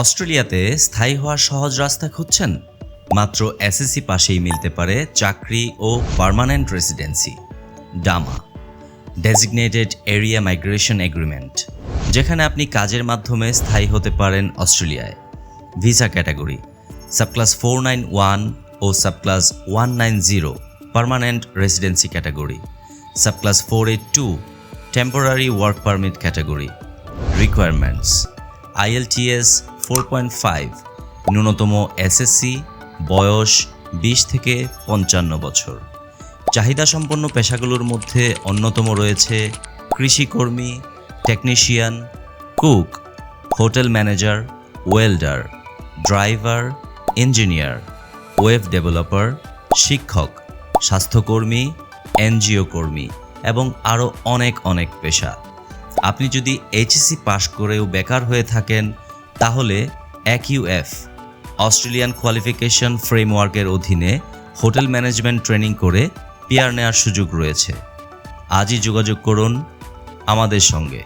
অস্ট্রেলিয়াতে স্থায়ী হওয়ার সহজ রাস্তা খুঁজছেন? মাত্র এসএসসি পাশেই মিলতে পারে চাকরি ও permanent residency. DAMA designated area migration agreement, যেখানে আপনি কাজের মাধ্যমে স্থায়ী হতে পারেন অস্ট্রেলিয়ায়। ভিসা ক্যাটাগরি সাবক্লাস 491 ও subclass 190 permanent residency category, subclass 482 temporary work permit category. Requirements IELTS 4.5, ন্যূনতম এসএসসি, বয়স 20 থেকে 55 বছর। চাহিদাসম্পন্ন পেশাগুলোর মধ্যে অন্যতম রয়েছে কৃষিকর্মী, technician, cook, hotel manager, welder, driver, engineer, web developer, শিক্ষক, স্বাস্থ্যকর্মী, এনজিও কর্মী এবং আরও অনেক পেশা। আপনি যদি এইচএসসি পাশ করেও বেকার হয়ে থাকেন, তাহলে AQF অস্ট্রেলিয়ান কোয়ালিফিকেশন ফ্রেমওয়ার্কের অধীনে হোটেল ম্যানেজমেন্ট ট্রেনিং করে পিআর নেওয়ার সুযোগ রয়েছে। আজই যোগাযোগ করুন আমাদের সঙ্গে।